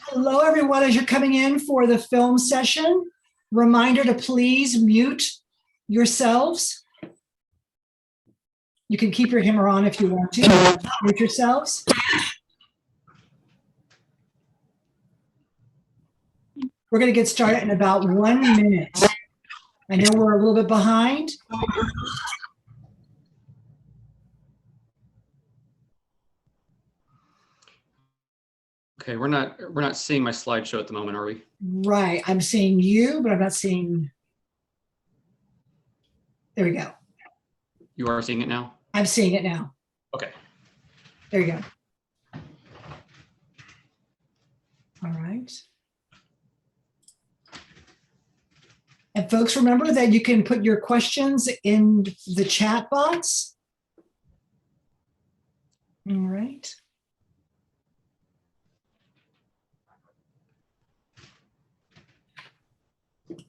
Hello, everyone. As you're coming in for the film session, reminder to please mute yourselves. You can keep your hammer on if you want to. Mute yourselves. We're going to get started in about 1 minute. I know we're a little bit behind. Okay, we're not seeing my slideshow at the moment, are we? Right. I'm seeing you, but I'm not seeing. There we go. You are seeing it now? I'm seeing it now. Okay. There you go. All right. And folks, remember that you can put your questions in the chat box. All right. Let's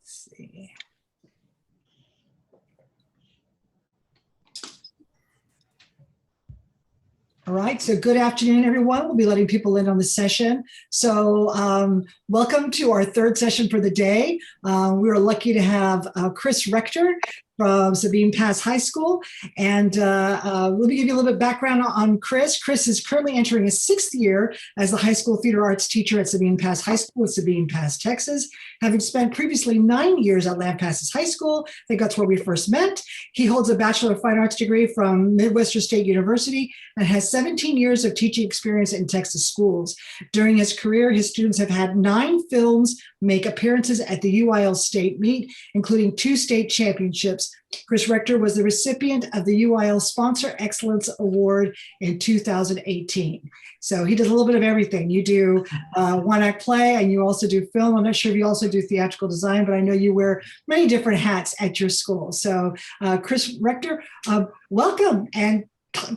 see. All right, so good afternoon, everyone. We'll be letting people in on the session. So welcome to our third session for the day. We are lucky to have Chris Rector from Sabine Pass High School. And let me give you a little bit of background on Chris. Chris is currently entering his 6th year as the high school theater arts teacher at Sabine Pass High School in Sabine Pass, Texas. Having spent previously 9 years at Lampasas High School, I think that's where we first met. He holds a Bachelor of Fine Arts degree from Midwestern State University and has 17 years of teaching experience in Texas schools. During his career, his students have had 9 films make appearances at the UIL state meet, including 2 state championships. Chris Rector was the recipient of the UIL Sponsor Excellence Award in 2018. So he does a little bit of everything. You do one-act play and you also do film. I'm not sure if you also do theatrical design, but I know you wear many different hats at your school. So Chris Rector, welcome, and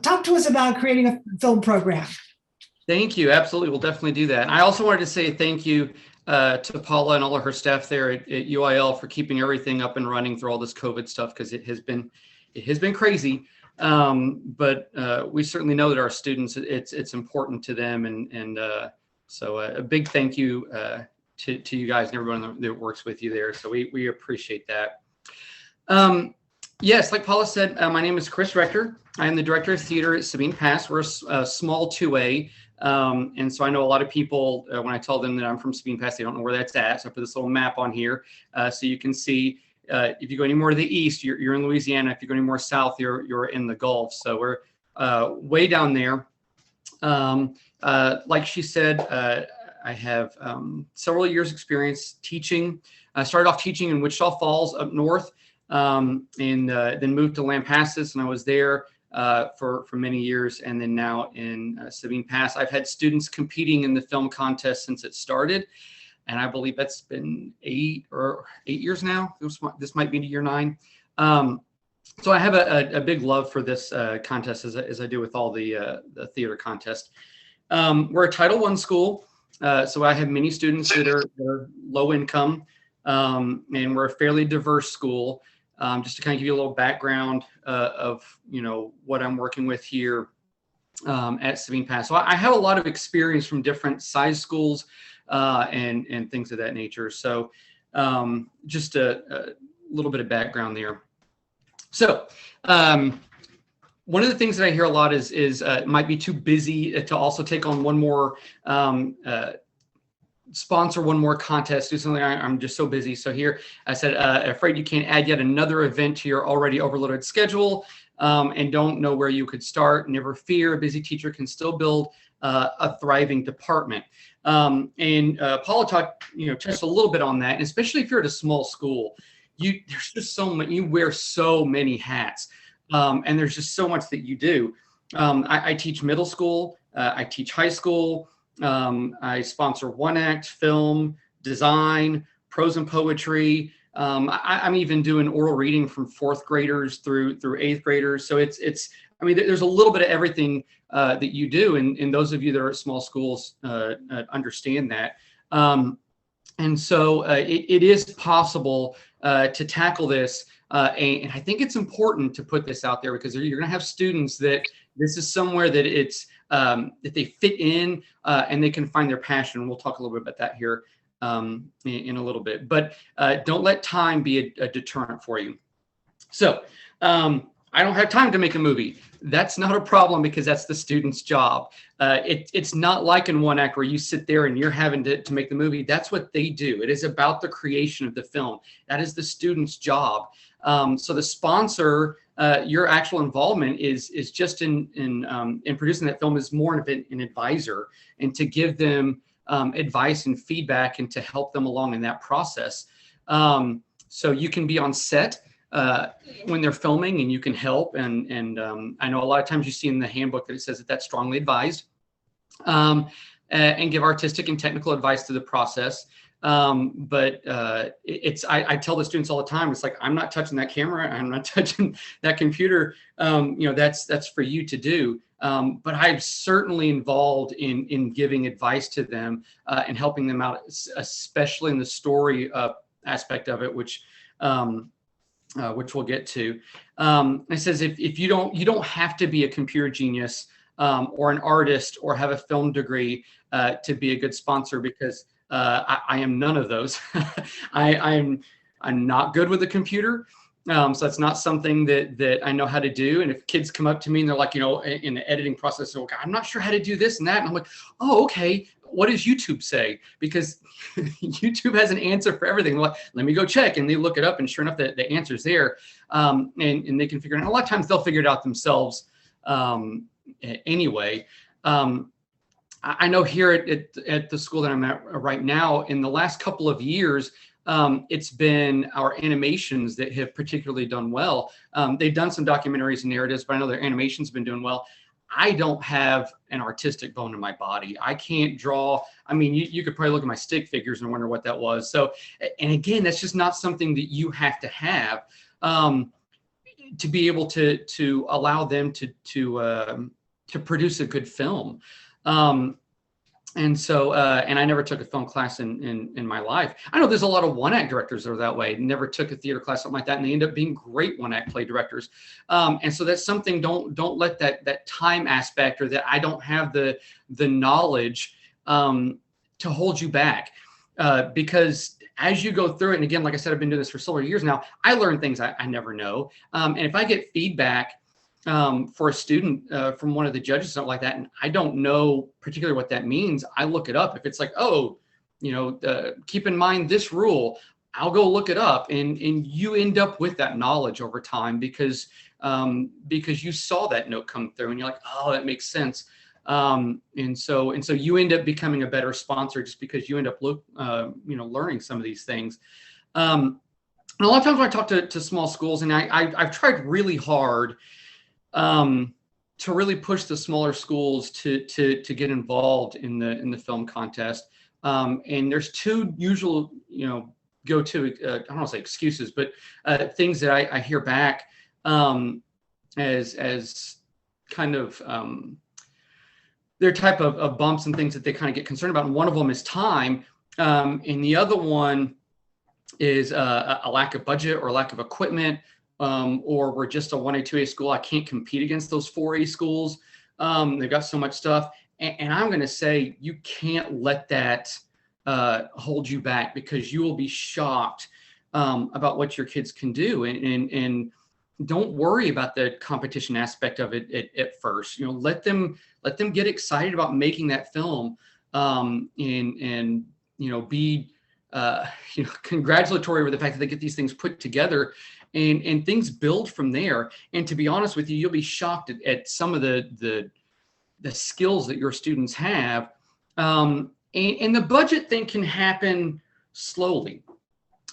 talk to us about creating a film program. Thank you. Absolutely. We'll definitely do that. And I also wanted to say thank you to Paula and all of her staff there at UIL for keeping everything up and running through all this COVID stuff, because it has been crazy. But we certainly know that our students, it's important to them, and so a big thank you to you guys and everyone that works with you there. So we appreciate that. Yes, like Paula said, my name is Chris Rector. I am the director of theater at Sabine Pass. We're a small 2A. And so I know a lot of people, when I tell them that I'm from Sabine Pass, they don't know where that's at. So I put this little map on here so you can see if you go any more to the east, you're in Louisiana. If you go any more south, you're in the Gulf. So we're way down there. Like she said, I have several years experience teaching. I started off teaching in Wichita Falls up north, and then moved to Lampasas, and I was there for many years, and then now in Sabine Pass. I've had students competing in the film contest since it started, and I believe that's been 8 years now. This might be year 9. So I have a big love for this contest, as I do with all the theater contest. We're a Title I school, so I have many students that are low income, and we're a fairly diverse school. Just to kind of give you a little background of what I'm working with here at Sabine Pass. So I have a lot of experience from different size schools and things of that nature. So just a little bit of background there. So one of the things that I hear a lot is it might be too busy to also take on one more sponsor one more contest, do something. I'm just so busy. So here I said, afraid you can't add yet another event to your already overloaded schedule, and don't know where you could start. Never fear, a busy teacher can still build a thriving department. And Paula talked, touched a little bit on that, and especially if you're at a small school, there's just so much, you wear so many hats, and there's just so much that you do. I teach middle school, I teach high school. I sponsor one-act film, design, prose and poetry. I'm even doing oral reading from 4th graders through 8th graders. So it's I mean, there's a little bit of everything that you do, and those of you that are at small schools understand that. And so it is possible to tackle this. And I think it's important to put this out there because you're going to have students that this is somewhere that it's that they fit in and they can find their passion. We'll talk a little bit about that here in a little bit. But don't let time be a deterrent for you. So I don't have time to make a movie. That's not a problem because that's the student's job. It's not like in one act where you sit there and you're having to make the movie. That's what they do. It is about the creation of the film. That is the student's job. So the sponsor, your actual involvement is just in producing that film is more of an advisor and to give them advice and feedback and to help them along in that process. So you can be on set when they're filming and you can help. And I know a lot of times you see in the handbook that it says that that's strongly advised, and give artistic and technical advice to the process. But I tell the students all the time, it's like, I'm not touching that camera. I'm not touching that computer. That's for you to do. But I'm certainly involved in giving advice to them and helping them out, especially in the story aspect of it, which we'll get to. It says if you don't have to be a computer genius or an artist or have a film degree to be a good sponsor, because I am none of those. I'm not good with a computer. So that's not something that I know how to do. And if kids come up to me and they're like, in the editing process, okay, I'm not sure how to do this and that. And I'm like, oh, okay. What does YouTube say? Because YouTube has an answer for everything. Well, let me go check. And they look it up and sure enough, the answer's there. And they can figure it out. A lot of times they'll figure it out themselves anyway. I know here at the school that I'm at right now, in the last couple of years, it's been our animations that have particularly done well. They've done some documentaries and narratives, but I know their animations have been doing well. I don't have an artistic bone in my body. I can't draw. I mean, you could probably look at my stick figures and wonder what that was. So, and again, that's just not something that you have to have to be able to allow them to produce a good film. And so, and I never took a film class in my life. I know there's a lot of one-act directors that are that way. Never took a theater class, something like that, and they end up being great one-act play directors. And so that's something. Don't let that time aspect or that I don't have the knowledge to hold you back, because as you go through it, and again, like I said, I've been doing this for several years now. I learn things I never know, and if I get feedback for a student from one of the judges, something like that, and I don't know particularly what that means, I look it up. If it's like, keep in mind this rule, I'll go look it up, and you end up with that knowledge over time because you saw that note come through, and you're like, oh, that makes sense. And so you end up becoming a better sponsor just because you end up learning some of these things. And a lot of times when I talk to small schools, and I've tried really hard to really push the smaller schools to get involved in the film contest. And there's two usual, go-to, I don't want to say excuses, but things that I hear back as kind of their type of bumps and things that they kind of get concerned about. And one of them is time. And the other one is a lack of budget or lack of equipment. Or we're just a 1A, 2A school. I can't compete against those 4A schools. They've got so much stuff. And I'm going to say you can't let that hold you back, because you will be shocked about what your kids can do. And don't worry about the competition aspect of it at first. Let them get excited about making that film, and be congratulatory over the fact that they get these things put together. And things build from there. And to be honest with you, you'll be shocked at some of the skills that your students have. And the budget thing can happen slowly.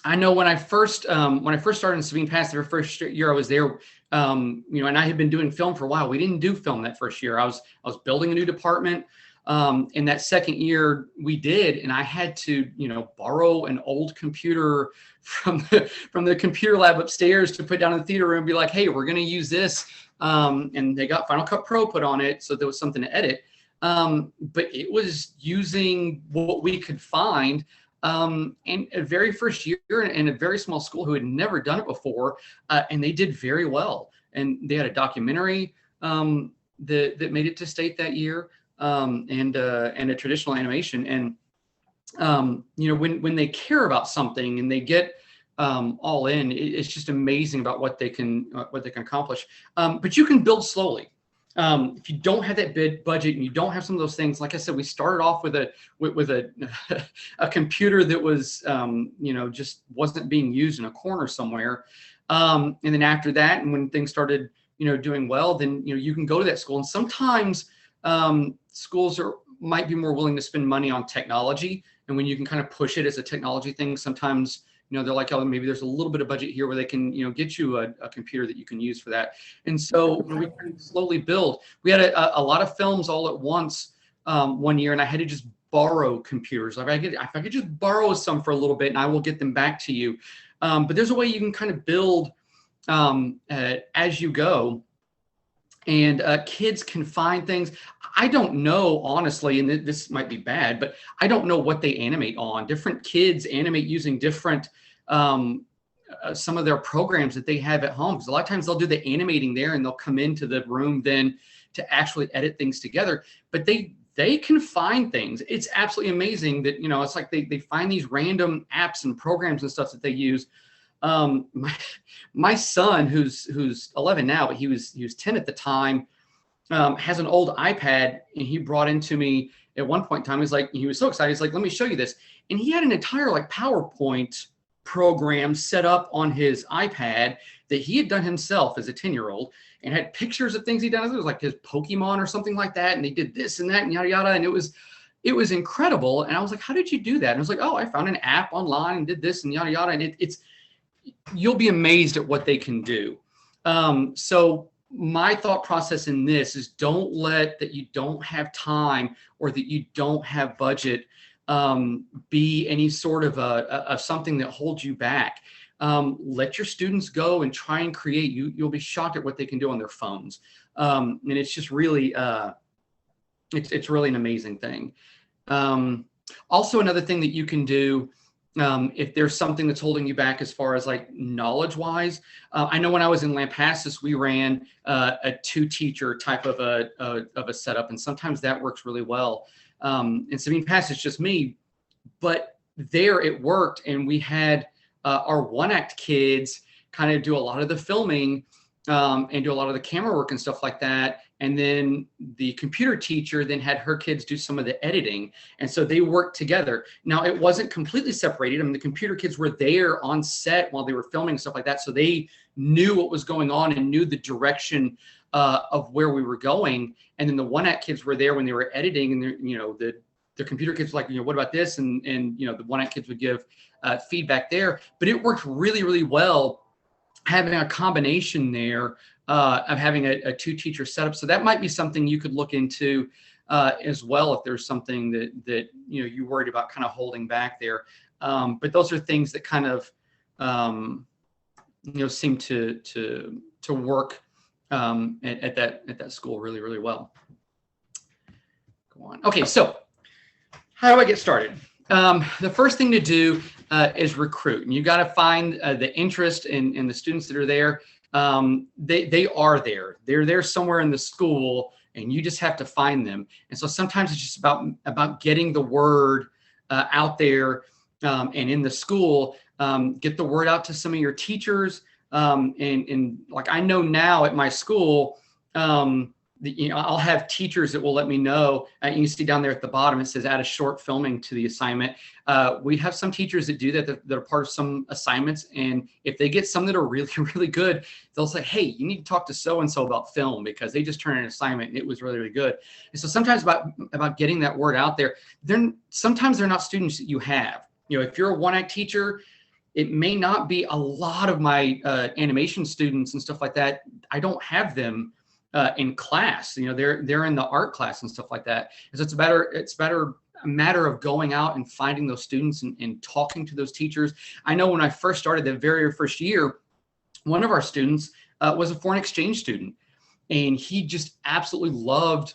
I know when I first started in Sabine Pass, the first year I was there, and I had been doing film for a while. We didn't do film that first year. I was building a new department. In that second year we did, and I had to, borrow an old computer from the computer lab upstairs to put down in the theater room and be like, hey, we're going to use this. And they got Final Cut Pro put on it. So there was something to edit. But it was using what we could find. And a very first year in a very small school who had never done it before. And they did very well. And they had a documentary that made it to state that year, and a traditional animation. And when they care about something and they get all in, it's just amazing about what they can accomplish. But you can build slowly. If you don't have that big budget and you don't have some of those things, like I said, we started off with a a computer that was just wasn't being used in a corner somewhere. And then after that, and when things started doing well, then you can go to that school. And sometimes schools might be more willing to spend money on technology. And when you can kind of push it as a technology thing, sometimes they're like, oh, maybe there's a little bit of budget here where they can get you a computer that you can use for that. And so we kind of slowly build. We had a lot of films all at once one year, and I had to just borrow computers. If I could just borrow some for a little bit, and I will get them back to you. But there's a way you can kind of build as you go. And kids can find things. I don't know, honestly, and this might be bad, but I don't know what they animate on. Different kids animate using different, some of their programs that they have at home. Because a lot of times they'll do the animating there and they'll come into the room then to actually edit things together. But they can find things. It's absolutely amazing that, it's like they find these random apps and programs and stuff that they use. My son, who's 11 now, but he was 10 at the time, has an old iPad, and he brought into me at one point in time. He was so excited. He's like, let me show you this. And he had an entire PowerPoint program set up on his iPad that he had done himself as a 10-year-old, and had pictures of things he'd done. It was like his Pokemon or something like that. And they did this and that and yada, yada. And it was incredible. And I was like, how did you do that? And I was like, oh, I found an app online and did this and yada, yada. And you'll be amazed at what they can do. So my thought process in this is, don't let that you don't have time or that you don't have budget be any sort of something that holds you back. Let your students go and try and create. You'll be shocked at what they can do on their phones. And it's just really, it's really an amazing thing. Also, another thing that you can do, if there's something that's holding you back as far as knowledge wise, I know when I was in Lampasas, we ran a 2-teacher type of a setup, and sometimes that works really well. And Sabine Pass, it's just me, but there it worked, and we had our one-act kids kind of do a lot of the filming and do a lot of the camera work and stuff like that. And then the computer teacher then had her kids do some of the editing. And so they worked together. Now, it wasn't completely separated. I mean, the computer kids were there on set while they were filming and stuff like that. So they knew what was going on and knew the direction of where we were going. And then the one-act kids were there when they were editing, and the computer kids were like, what about this? And the one-act kids would give feedback there. But it worked really, really well, having a combination there of having a 2-teacher setup. So that might be something you could look into as well, if there's something that you're worried about kind of holding back there. But those are things that kind of seem to work at that school really, really well. Go on. Okay, so how do I get started? The first thing to do is recruit, and you got to find the interest in the students that are there. They are there. They're there somewhere in the school, and you just have to find them. And so sometimes it's just about getting the word out there and in the school. Get the word out to some of your teachers. And like I know now at my school, I'll have teachers that will let me know. You can see down there at the bottom, it says add a short filming to the assignment. We have some teachers that do that are part of some assignments. And if they get some that are really, really good, they'll say, hey, you need to talk to so-and-so about film because they just turned an assignment and it was really, really good. And so sometimes about getting that word out there, sometimes they're not students that you have. If you're a one-act teacher, it may not be a lot of my animation students and stuff like that. I don't have them in class. They're in the art class and stuff like that. And so it's better a matter of going out and finding those students and talking to those teachers. I know when I first started the very first year, one of our students was a foreign exchange student, and he just absolutely loved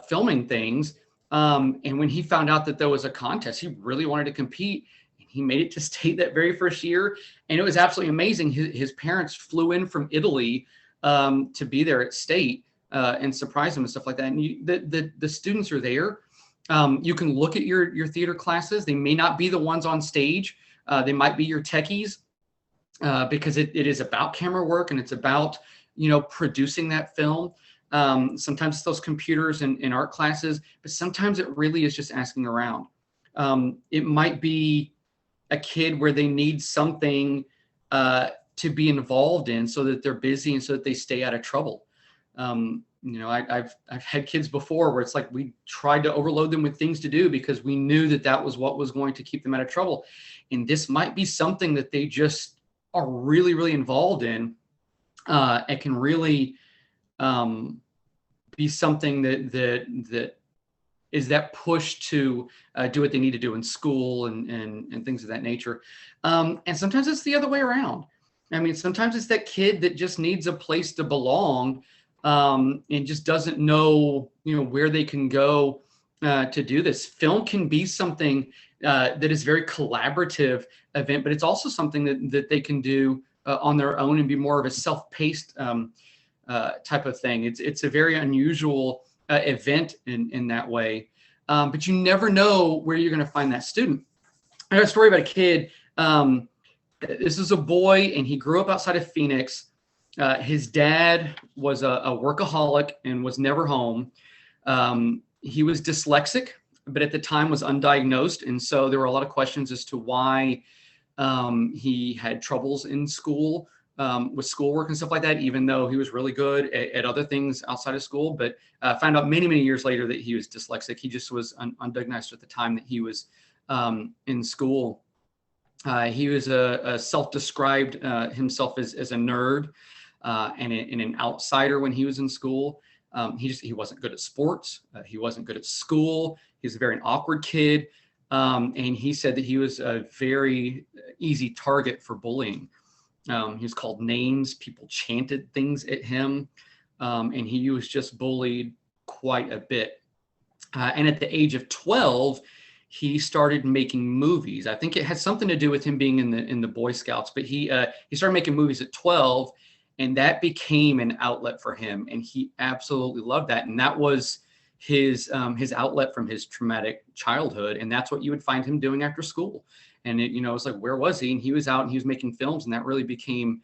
filming things. And when he found out that there was a contest, he really wanted to compete. He made it to state that very first year, and it was absolutely amazing. His parents flew in from Italy to be there at state and surprise him and stuff like that. And the students are there. You can look at your theater classes. They may not be the ones on stage. They might be your techies because it is about camera work, and it's about producing that film. Sometimes it's those computers in art classes, but sometimes it really is just asking around. It might be a kid where they need something to be involved in so that they're busy and so that they stay out of trouble. I've had kids before where it's like we tried to overload them with things to do because we knew that was what was going to keep them out of trouble. And this might be something that they just are really, really involved in. It can really be something that is that push to do what they need to do in school and things of that nature. And sometimes it's the other way around. I mean, sometimes it's that kid that just needs a place to belong and just doesn't know, where they can go to do this. Film can be something that is very collaborative event, but it's also something that they can do on their own and be more of a self-paced type of thing. It's a very unusual event in that way, but you never know where you're going to find that student. I got a story about a kid. This is a boy, and he grew up outside of Phoenix. His dad was a workaholic and was never home. He was dyslexic, but at the time was undiagnosed. And so there were a lot of questions as to why he had troubles in school with schoolwork and stuff like that, even though he was really good at other things outside of school. But found out many, many years later that he was dyslexic. He just was undiagnosed at the time that he was in school. He was a self-described himself as a nerd and an outsider when he was in school. He wasn't good at sports. He wasn't good at school. He was a very awkward kid. And he said that he was a very easy target for bullying. He was called names. People chanted things at him. And he was just bullied quite a bit. And at the age of 12, he started making movies. I think it had something to do with him being in the Boy Scouts, but he started making movies at 12, and that became an outlet for him. And he absolutely loved that. And that was his outlet from his traumatic childhood. And that's what you would find him doing after school. And it was like, where was he? And he was out and he was making films, and that really became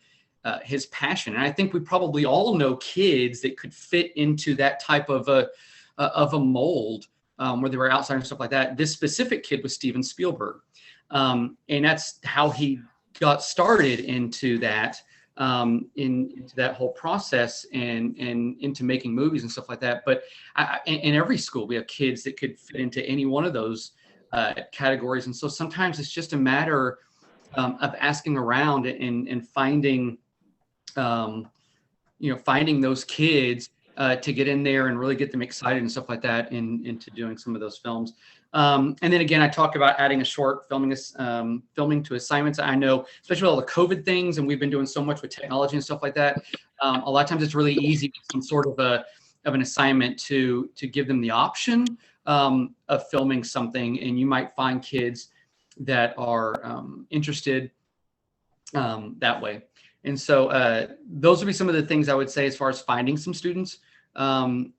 his passion. And I think we probably all know kids that could fit into that type of a mold where they were outside and stuff like that. This specific kid was Steven Spielberg. And that's how he got started into that, into that whole process and into making movies and stuff like that. But in every school, we have kids that could fit into any one of those categories. And so sometimes it's just a matter of asking around and finding, finding those kids to get in there and really get them excited and stuff like that into doing some of those films. And then again, I talked about adding a short filming to assignments. I know, especially with all the COVID things, and we've been doing so much with technology and stuff like that. A lot of times it's really easy with some sort of an assignment to give them the option of filming something. And you might find kids that are interested that way. And so those would be some of the things I would say as far as finding some students. And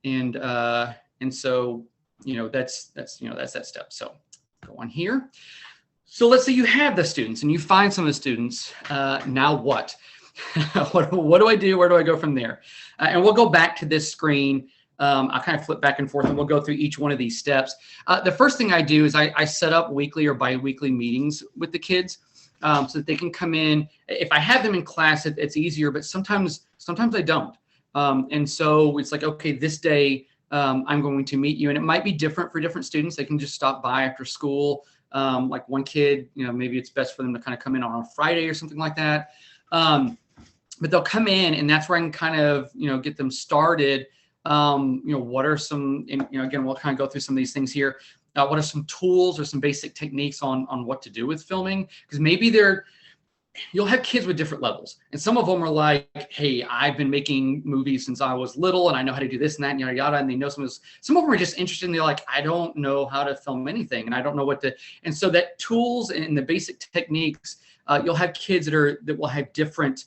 so, that's that step. So go on here. So let's say you have the students and you find some of the students. Now what? what do I do? Where do I go from there? And we'll go back to this screen. I'll kind of flip back and forth and we'll go through each one of these steps. The first thing I do is I set up weekly or bi-weekly meetings with the kids. So that they can come in. If I have them in class, it's easier, but sometimes I don't. And so it's like, okay, this day I'm going to meet you, and it might be different for different students. They can just stop by after school. Like one kid, maybe it's best for them to kind of come in on a Friday or something like that. but they'll come in, and that's where I can kind of, get them started. What are some, and, again, we'll kind of go through some of these things here. What are some tools or some basic techniques on what to do with filming? Because maybe you'll have kids with different levels. And some of them are like, hey, I've been making movies since I was little, and I know how to do this and that, and yada, yada. And they know some of them are just interested, and they're like, I don't know how to film anything, and I don't know what to. And so that tools and the basic techniques, you'll have kids that will have different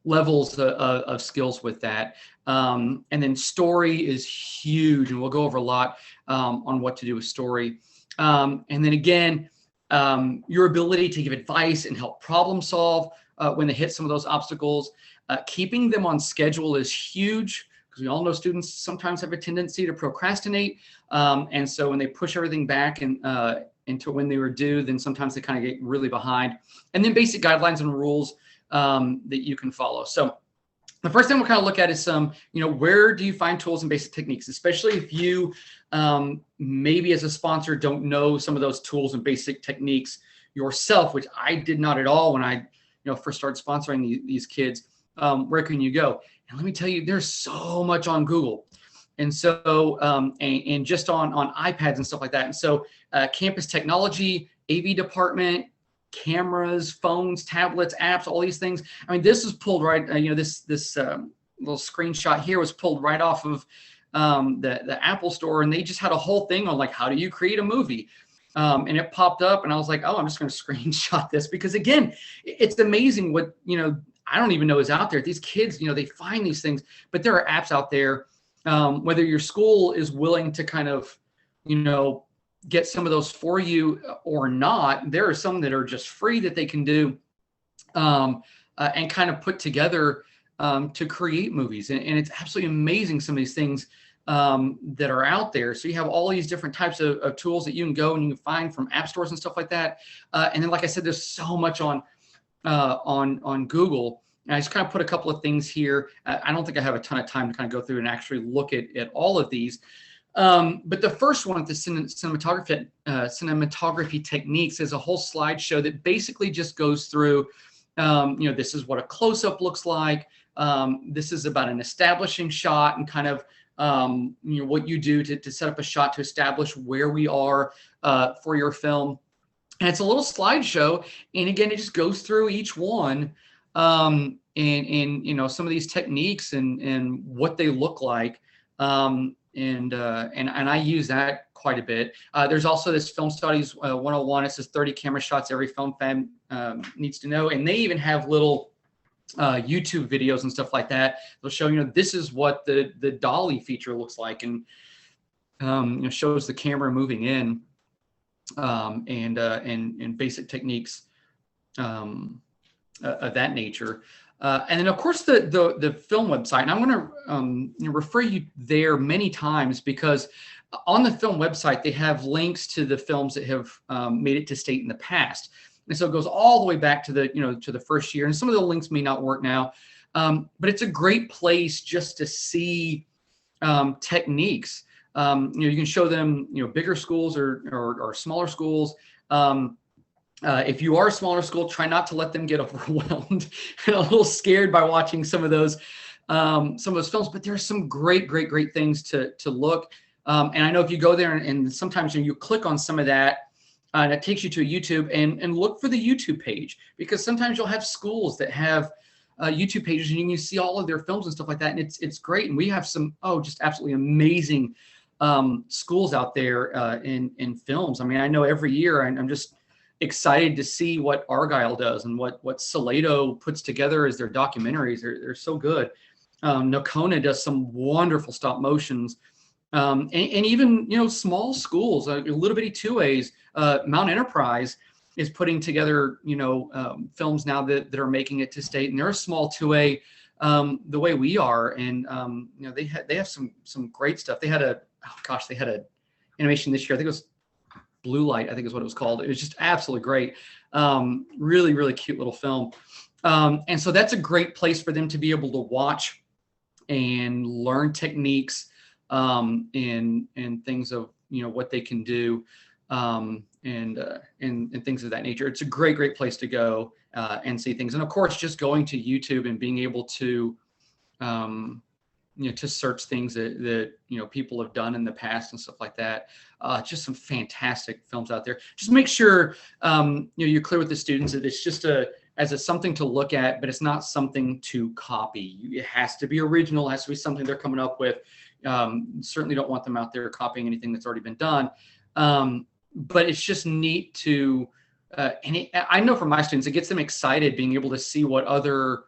levels of skills with that. And then story is huge, and we'll go over a lot on what to do with story. And then again, your ability to give advice and help problem solve when they hit some of those obstacles. Keeping them on schedule is huge, because we all know students sometimes have a tendency to procrastinate. And so when they push everything back and into when they were due, then sometimes they kind of get really behind. And then basic guidelines and rules that you can follow. So the first thing we'll kind of look at is some, where do you find tools and basic techniques, especially if you maybe as a sponsor don't know some of those tools and basic techniques yourself, which I did not at all when I first started sponsoring these kids. Where can you go? And let me tell you, there's so much on Google. And so, and just on iPads and stuff like that. And so campus technology, AV department, cameras, phones, tablets, apps, all these things. I mean, this is pulled right, this little screenshot here was pulled right off of the Apple store, and they just had a whole thing on like, how do you create a movie? And it popped up, and I was like, oh, I'm just going to screenshot this, because again, it's amazing what, I don't even know is out there. These kids, they find these things, but there are apps out there. Whether your school is willing to kind of, get some of those for you or not, there are some that are just free that they can do and kind of put together to create movies. And it's absolutely amazing, some of these things that are out there. So you have all these different types of tools that you can go and you can find from app stores and stuff like that. And then, like I said, there's so much on Google. And I just kind of put a couple of things here. I don't think I have a ton of time to kind of go through and actually look at all of these. But the first one, the cinematography techniques, is a whole slideshow that basically just goes through, this is what a close-up looks like. This is about an establishing shot and kind of, what you do to set up a shot to establish where we are for your film. And it's a little slideshow. And again, it just goes through each one and some of these techniques and what they look like. And I use that quite a bit. There's also this Film Studies 101. It says 30 camera shots every film fan needs to know. And they even have little YouTube videos and stuff like that. They'll show, this is what the dolly feature looks like, and shows the camera moving in, and basic techniques of that nature. And then, of course, the film website. And I'm going to refer you there many times, because on the film website, they have links to the films that have made it to state in the past. And so it goes all the way back to the first year. And some of the links may not work now, but it's a great place just to see techniques. You can show them, bigger schools or smaller schools. If you are a smaller school, try not to let them get overwhelmed and a little scared by watching some of those films. But there are some great things to look. And I know if you go there and sometimes you click on some of that, and it takes you to a YouTube and look for the YouTube page, because sometimes you'll have schools that have YouTube pages and you can see all of their films and stuff like that. And it's great. And we have some, just absolutely amazing schools out there in films. I mean, I know every year I'm just excited to see what Argyle does and what Salado puts together as their documentaries. They're so good. Nocona does some wonderful stop motions. And even, small schools, a little bitty 2As. Mount Enterprise is putting together, films now that are making it to state, and they're a small 2A the way we are. And, they have some great stuff. They had a animation this year. I think it was Blue Light, I think is what it was called. It was just absolutely great. Really cute little film. And so that's a great place for them to be able to watch and learn techniques and things of, what they can do. and things of that nature. It's a great place to go and see things. And of course, just going to YouTube and being able to to search things that people have done in the past and stuff like that. Just some fantastic films out there. Just make sure you're clear with the students that it's just something to look at, but it's not something to copy. It has to be original. It has to be something they're coming up with. Certainly don't want them out there copying anything that's already been done. But it's just neat to, I know for my students, it gets them excited being able to see what other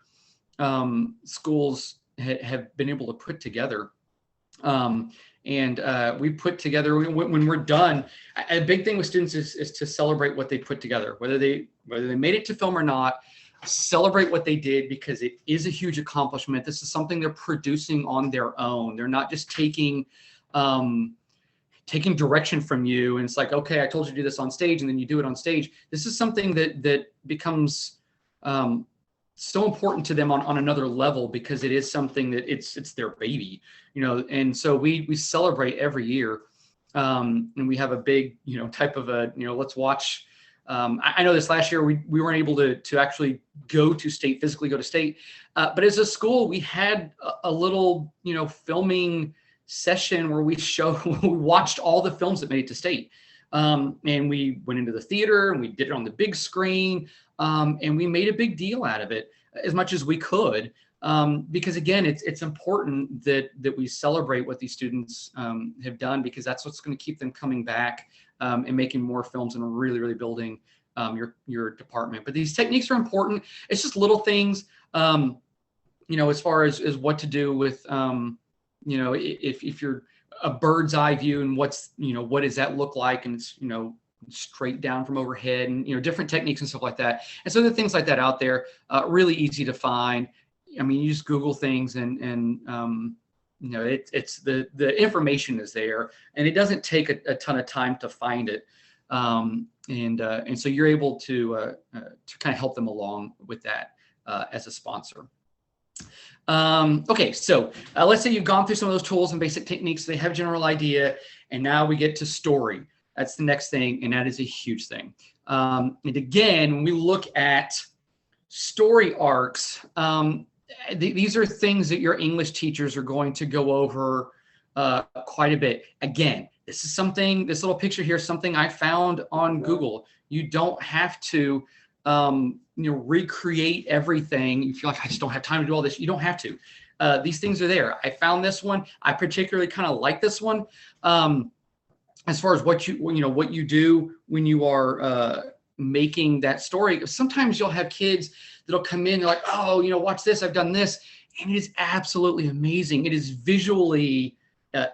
schools have been able to put together. We put together, when we're done, a big thing with students is to celebrate what they put together, whether they made it to film or not. Celebrate what they did, because it is a huge accomplishment. This is something they're producing on their own. They're not just taking direction from you, and it's like, okay, I told you to do this on stage, and then you do it on stage. This is something that becomes so important to them on another level, because it is something that it's their baby, and so we celebrate every year, and we have a big type of let's watch. I know this last year we weren't able to actually physically go to state, but as a school we had a little filming session where we watched all the films that made it to state, and we went into the theater and we did it on the big screen, and we made a big deal out of it as much as we could, because again, it's important that we celebrate what these students have done, because that's what's going to keep them coming back and making more films and really building your department. But these techniques are important. It's just little things, as far as what to do with, if you're a bird's eye view, and what does that look like, and it's straight down from overhead, and different techniques and stuff like that. And so there are things like that out there, really easy to find. I mean, you just Google things, and it's the information is there, and it doesn't take a ton of time to find it, and so you're able to kind of help them along with that as a sponsor. Okay, so let's say you've gone through some of those tools and basic techniques. They have a general idea, and now we get to story. That's the next thing, and that is a huge thing. And again, when we look at story arcs, these are things that your English teachers are going to go over quite a bit. Again, this little picture here is something I found on Google. You don't have to recreate everything. You feel like, I just don't have time to do all this. You don't have to. These things are there. I found this one. I particularly kind of like this one. As far as what you do when you are making that story. Sometimes you'll have kids that'll come in, they're like, oh, watch this, I've done this. And it is absolutely amazing. It is visually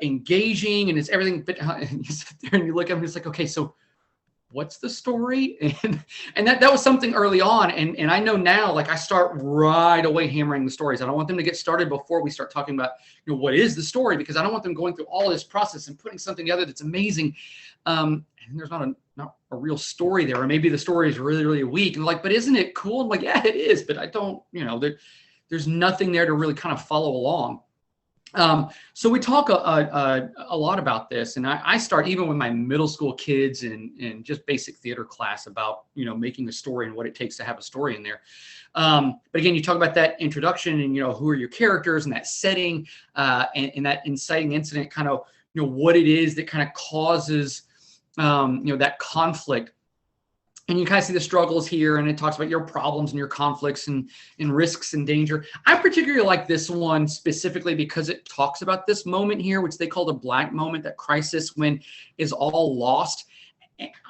engaging, and it's everything. But you sit there and you look at them, and it's like, okay, so what's the story? And that was something early on. And I know now, like, I start right away hammering the stories. I don't want them to get started before we start talking about, what is the story, because I don't want them going through all this process and putting something together that's amazing. And there's not a real story there, or maybe the story is really weak. And like, but isn't it cool? I'm like, yeah, it is, but I don't, there's nothing there to really kind of follow along. So we talk a lot about this, and I start even with my middle school kids and just basic theater class about, making a story and what it takes to have a story in there. But again, you talk about that introduction and, who are your characters and that setting, and that inciting incident, kind of, what it is that kind of causes, that conflict. And you kind of see the struggles here, and it talks about your problems and your conflicts and risks and danger. I particularly like this one specifically because it talks about this moment here, which they call the black moment, that crisis when is all lost.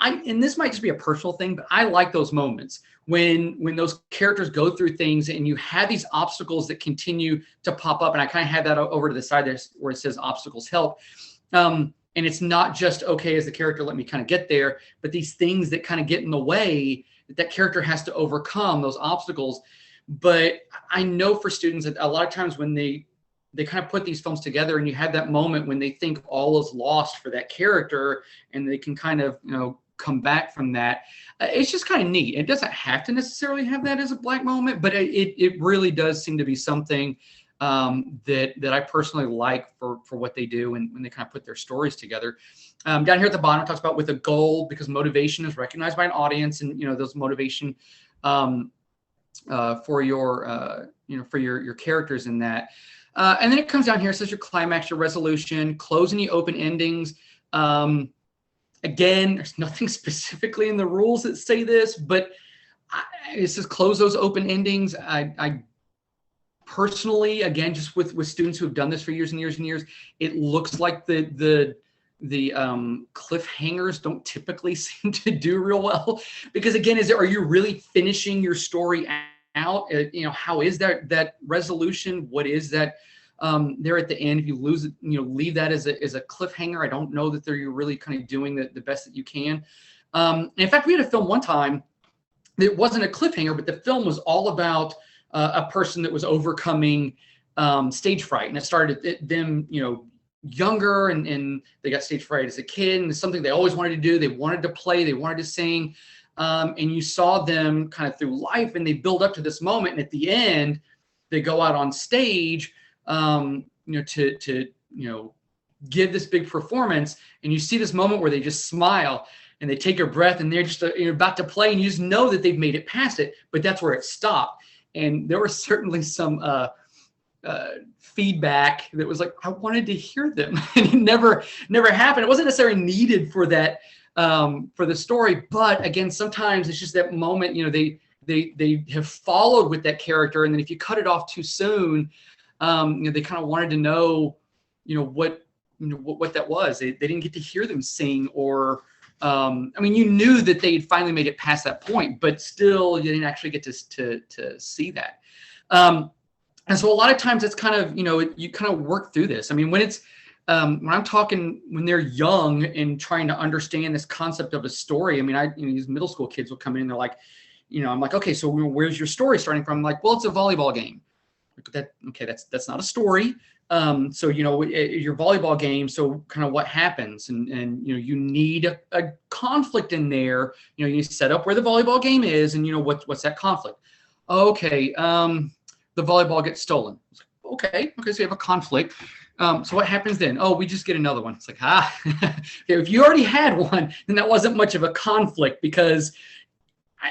And this might just be a personal thing, but I like those moments when those characters go through things and you have these obstacles that continue to pop up. And I kind of had that over to the side there where it says obstacles help. And it's not just, okay, as the character, let me kind of get there, but these things that kind of get in the way that character has to overcome, those obstacles. But I know for students that a lot of times when they kind of put these films together and you have that moment when they think all is lost for that character and they can kind of, come back from that, it's just kind of neat. It doesn't have to necessarily have that as a black moment, but it really does seem to be something that I personally like for what they do and when they kind of put their stories together. Down here at the bottom, it talks about with a goal, because motivation is recognized by an audience, and those motivation for your characters in that. And then it comes down here, it says your climax, your resolution, close any open endings. Again, there's nothing specifically in the rules that say this, but it says close those open endings. I personally, again, just with students who have done this for years and years and years, it looks like the cliffhangers don't typically seem to do real well, because again, are you really finishing your story out? How is that resolution? What is that there at the end? If you lose it, leave that as a cliffhanger, I don't know that you're really kind of doing the best that you can. In fact, we had a film one time that wasn't a cliffhanger, but the film was all about a person that was overcoming stage fright, and it started at them, younger, and they got stage fright as a kid, and it's something they always wanted to do. They wanted to play, they wanted to sing, and you saw them kind of through life, and they build up to this moment, and at the end, they go out on stage, to give this big performance, and you see this moment where they just smile and they take a breath, and they're just about to play, and you just know that they've made it past it, but that's where it stopped. And there was certainly some feedback that was like, I wanted to hear them, and it never happened. It wasn't necessarily needed for that, for the story, but again, sometimes it's just that moment. They have followed with that character, and then if you cut it off too soon, they kind of wanted to know, what that was. They didn't get to hear them sing, or you knew that they'd finally made it past that point, but still you didn't actually get to see that. And so a lot of times it's kind of, you kind of work through this. When it's, when I'm talking, when they're young and trying to understand this concept of a story, these middle school kids will come in and they're like, I'm like, okay, so where's your story starting from? I'm like, well, it's a volleyball game. That's not a story. So, your volleyball game, so kind of what happens, and you need a conflict in there. You set up where the volleyball game is, and what's that conflict? Okay, the volleyball gets stolen. It's like, okay, so you have a conflict. So what happens then? Oh, we just get another one. It's like, okay, if you already had one, then that wasn't much of a conflict, because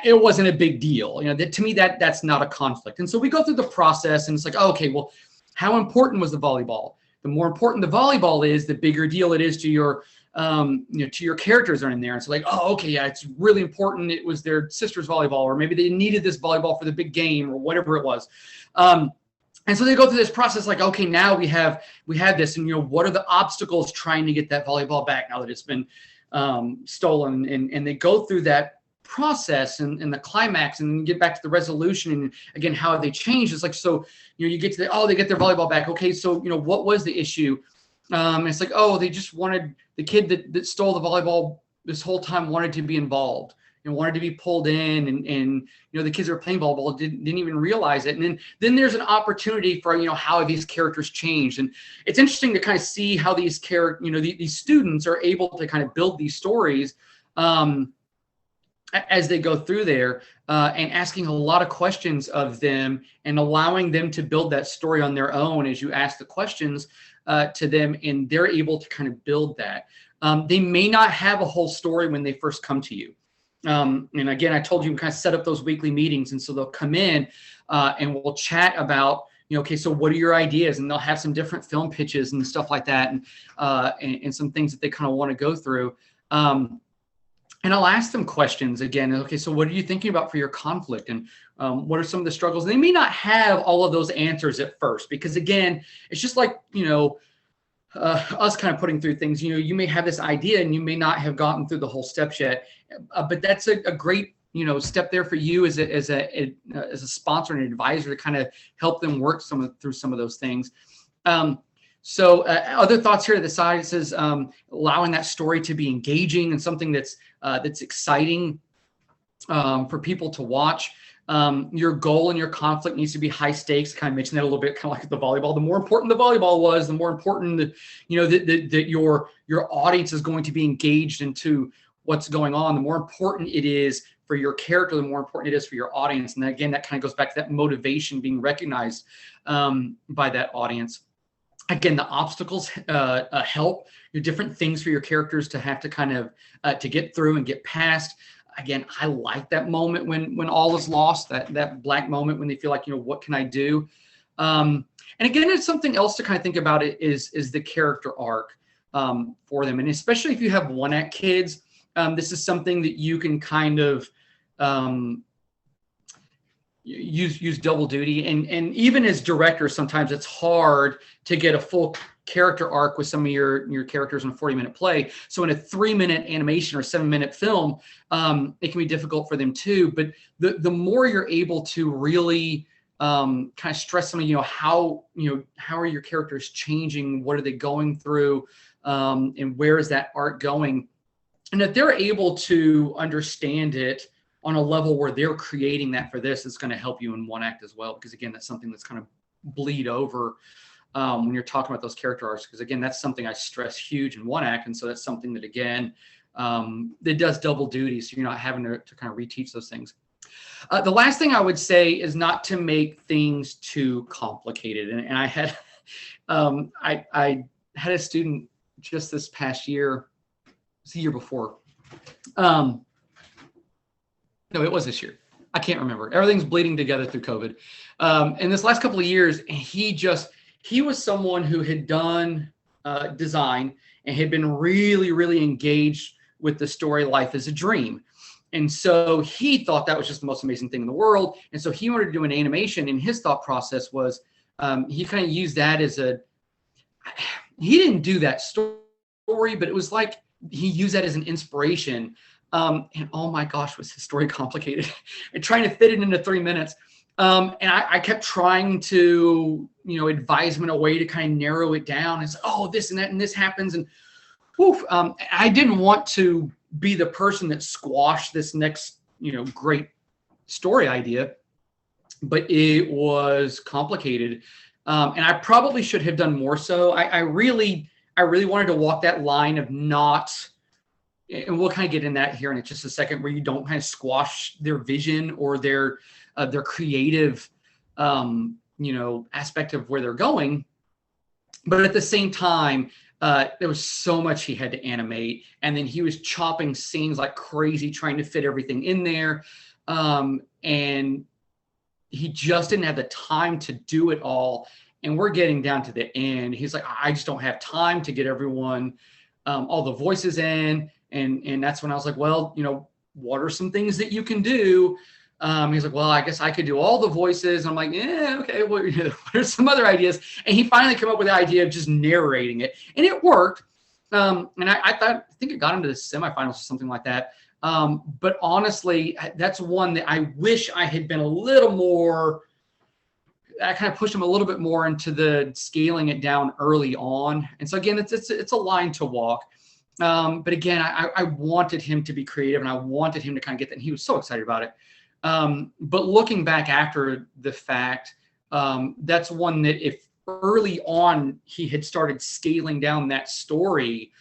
it wasn't a big deal. To me, that's not a conflict. And so we go through the process, and it's like, okay, well, how important was the volleyball? The more important the volleyball is, the bigger deal it is to your, to your characters are in there. And so like, oh, okay, yeah, it's really important. It was their sister's volleyball, or maybe they needed this volleyball for the big game, or whatever it was. And so they go through this process like, okay, now we have this, and what are the obstacles trying to get that volleyball back now that it's been stolen? And they go through that process and the climax, and then get back to the resolution, and again, how they changed. It's like, so you get to they get their volleyball back. Okay, so what was the issue? And it's like, oh, they just wanted the kid that stole the volleyball this whole time wanted to be involved and wanted to be pulled in, and the kids that were playing volleyball didn't even realize it. And then there's an opportunity for how these characters changed. And it's interesting to kind of see how these these students are able to kind of build these stories as they go through there, and asking a lot of questions of them, and allowing them to build that story on their own as you ask the questions to them, and they're able to kind of build that. They may not have a whole story when they first come to you. And again, I told you, kind of set up those weekly meetings, and so they'll come in and we'll chat about, okay, so what are your ideas? And they'll have some different film pitches and stuff like that, and some things that they kind of want to go through. And I'll ask them questions again. Okay, so what are you thinking about for your conflict? And what are some of the struggles? They may not have all of those answers at first, because again, it's just like, us kind of putting through things. You may have this idea and you may not have gotten through the whole steps yet, but that's a great, step there for you as a sponsor and advisor to kind of help them work through some of those things. So other thoughts here to the side, it says allowing that story to be engaging and something that's exciting for people to watch. Your goal and your conflict needs to be high stakes. Kind of mentioned that a little bit, kind of like the volleyball. The more important the volleyball was, the more important that your audience is going to be engaged into what's going on. The more important it is for your character, the more important it is for your audience. And again, that kind of goes back to that motivation being recognized by that audience. Again, the obstacles help. Your different things for your characters to have to kind of to get through and get past. Again, I like that moment when all is lost, that black moment when they feel like, what can I do? And again, it's something else to kind of think about it is the character arc for them. And especially if you have one-act kids, this is something that you can kind of use double duty. And even as directors, sometimes it's hard to get a full character arc with some of your characters in a 40-minute play. So in a 3-minute animation or 7-minute film, it can be difficult for them too. But the more you're able to really kind of stress some of, how are your characters changing? What are they going through? And where is that arc going? And if they're able to understand it on a level where they're creating that for this, it's going to help you in one act as well. Because again, that's something that's kind of bleed over when you're talking about those character arcs. Because again, that's something I stress huge in one act. And so that's something that, again, that does double duty. So you're not having to kind of reteach those things. The last thing I would say is not to make things too complicated. And I had I had a student just this past year, it was the year before. No, it was this year. I can't remember. Everything's bleeding together through COVID. And this last couple of years, he was someone who had done design and had been really, really engaged with the story Life is a Dream. And so he thought that was just the most amazing thing in the world. And so he wanted to do an animation, and his thought process was he kind of used that as he didn't do that story, but it was like he used that as an inspiration. And oh my gosh, was his story complicated and trying to fit it into 3 minutes. And I kept trying to, advise him in a way to kind of narrow it down. It's, oh, this and that, and this happens. And woof, I didn't want to be the person that squashed this next, great story idea, but it was complicated. And I probably should have done more so. I really wanted to walk that line of not, and we'll kind of get in that here in just a second, where you don't kind of squash their vision or their creative, aspect of where they're going. But at the same time, there was so much he had to animate, and then he was chopping scenes like crazy, trying to fit everything in there. And he just didn't have the time to do it all. And we're getting down to the end. He's like, I just don't have time to get everyone, all the voices in. And that's when I was like, well, what are some things that you can do? He's like, well, I guess I could do all the voices. I'm like, yeah, okay. Well, what are some other ideas? And he finally came up with the idea of just narrating it, and it worked. And I think it got into the semifinals or something like that. But honestly, that's one that I wish I had been a little more. I kind of pushed him a little bit more into the scaling it down early on. And so again, it's a line to walk. But again, I wanted him to be creative, and I wanted him to kind of get that. And he was so excited about it. But looking back after the fact, that's one that if early on he had started scaling down that story,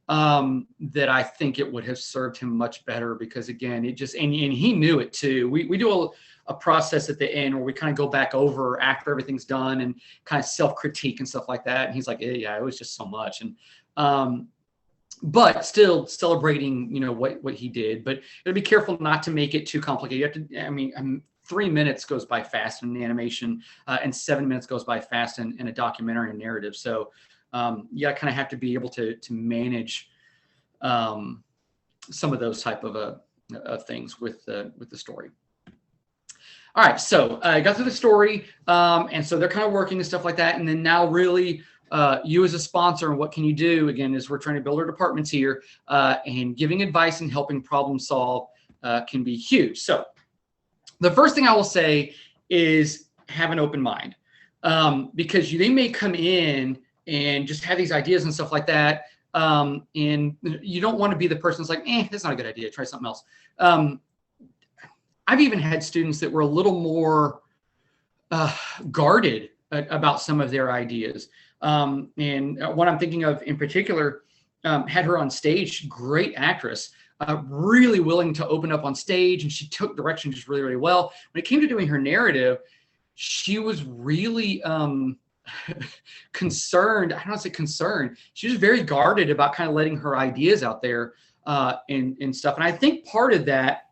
that I think it would have served him much better, because again, it just, and he knew it too. We do a process at the end where we kind of go back over after everything's done and kind of self-critique and stuff like that. And he's like, yeah, it was just so much. And, but still celebrating, what he did. But be careful not to make it too complicated. You have to, 3 minutes goes by fast in an animation, and 7 minutes goes by fast in a documentary and narrative. So you kind of have to be able to manage some of those type of things with the story. All right, so I got through the story, and so they're kind of working and stuff like that. And then now really, you as a sponsor, and what can you do? Again, is we're trying to build our departments here, and giving advice and helping problem solve can be huge. So the first thing I will say is have an open mind, because they may come in and just have these ideas and stuff like that. And you don't want to be the person that's like, that's not a good idea. Try something else. I've even had students that were a little more guarded about some of their ideas. And what I'm thinking of in particular, had her on stage, great actress, really willing to open up on stage, and she took direction just really, really well. When it came to doing her narrative, she was really concerned. I don't want to say concerned. She was very guarded about kind of letting her ideas out there and stuff. And I think part of that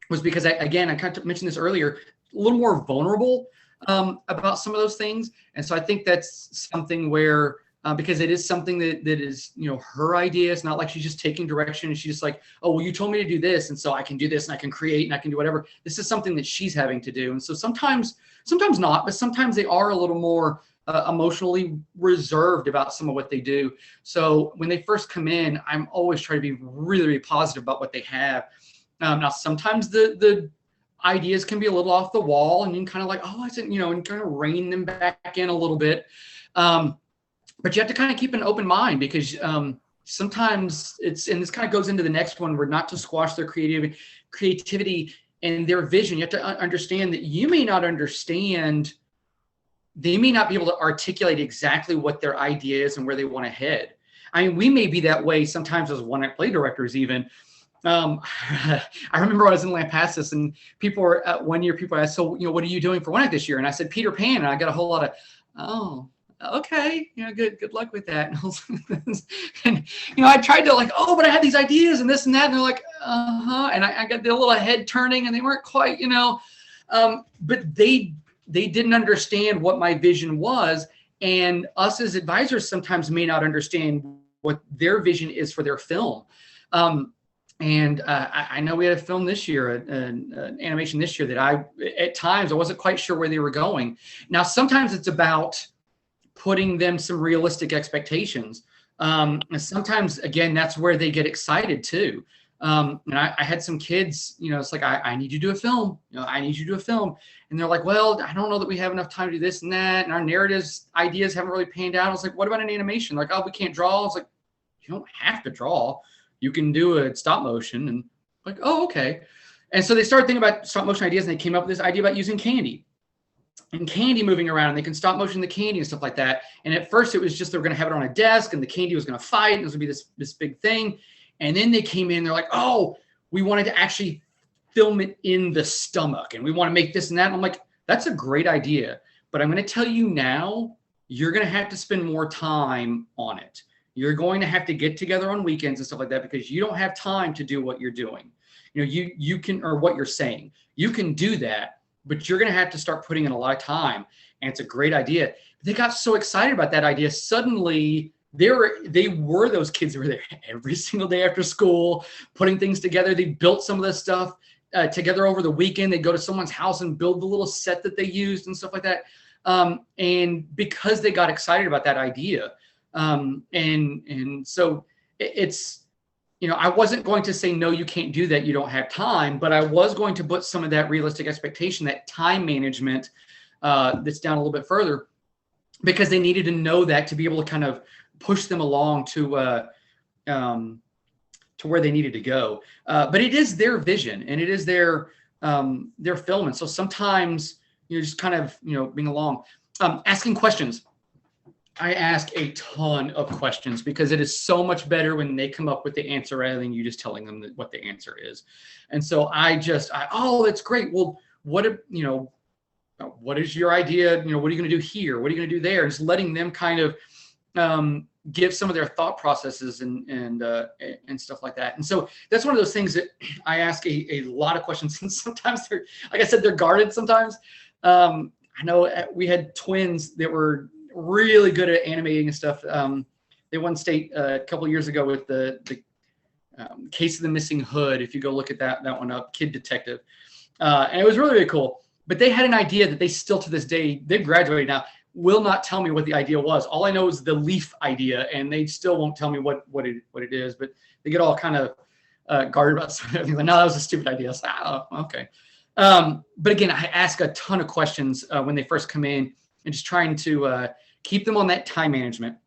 was because I kind of mentioned this earlier, a little more vulnerable about some of those things. And so I think that's something where, because it is something that is, her idea. It's not like she's just taking direction and she's just like, oh, well, you told me to do this, and so I can do this and I can create and I can do whatever. This is something that she's having to do. And so sometimes not, but sometimes they are a little more emotionally reserved about some of what they do. So when they first come in, I'm always trying to be really, really positive about what they have. Now, sometimes the ideas can be a little off the wall, and you can kind of like, oh, I said, and kind of rein them back in a little bit. But you have to kind of keep an open mind, because sometimes and this kind of goes into the next one, where not to squash their creativity and their vision. You have to understand that you may not understand, they may not be able to articulate exactly what their idea is and where they want to head. I mean, we may be that way sometimes as one-act play directors even. I remember I was in Lampasas, and people were one year, people asked, so, what are you doing for one-act this year? And I said, Peter Pan. And I got a whole lot of, oh, okay, good luck with that. And I tried to like, oh, but I had these ideas and this and that. And they're like, and I got the little head turning, and they weren't quite, but they didn't understand what my vision was. And us as advisors sometimes may not understand what their vision is for their film. And I know we had a film this year, an animation this year, that at times I wasn't quite sure where they were going. Now, sometimes it's about putting them some realistic expectations. And sometimes, again, that's where they get excited too. And I had some kids, it's like, I need you to do a film. I need you to do a film. And they're like, well, I don't know that we have enough time to do this and that. And our narratives, ideas haven't really panned out. I was like, what about an animation? Like, oh, we can't draw. I was like, you don't have to draw. You can do a stop motion. And like, oh, okay. And so they started thinking about stop motion ideas, and they came up with this idea about using candy and candy moving around, and they can stop motion the candy and stuff like that. And at first it was just, they were going to have it on a desk, and the candy was going to fight, and it was going to be this big thing. And then they came in, they're like, oh, we wanted to actually film it in the stomach, and we want to make this and that. And I'm like, that's a great idea, but I'm going to tell you now, you're going to have to spend more time on it. You're going to have to get together on weekends and stuff like that, because you don't have time to do what you're doing. You can, or what you're saying, you can do that, but you're going to have to start putting in a lot of time. And it's a great idea. They got so excited about that idea. Suddenly they were those kids who were there every single day after school, putting things together. They built some of this stuff together over the weekend. They'd go to someone's house and build the little set that they used and stuff like that. And because they got excited about that idea, and so it's, I wasn't going to say, no, you can't do that, you don't have time, but I was going to put some of that realistic expectation, that time management, that's down a little bit further, because they needed to know that to be able to kind of push them along to where they needed to go. But it is their vision, and it is their film. And so sometimes, just kind of, being along, asking questions. I ask a ton of questions, because it is so much better when they come up with the answer rather than you just telling them what the answer is. And so oh, that's great. Well, what is your idea? What are you going to do here? What are you going to do there? And just letting them kind of give some of their thought processes and stuff like that. And so that's one of those things that I ask a lot of questions. And sometimes they're, like I said, they're guarded sometimes. I know we had twins that were really good at animating and stuff. They won state a couple of years ago with the Case of the Missing Hood. If you go look at that one up, Kid Detective. And it was really, really cool. But they had an idea that they still to this day, they've graduated now, will not tell me what the idea was. All I know is the leaf idea, and they still won't tell me what it is. But they get all kind of guarded about something. Like, no, that was a stupid idea. So, oh, okay. But again, I ask a ton of questions when they first come in, and just trying to keep them on that time management,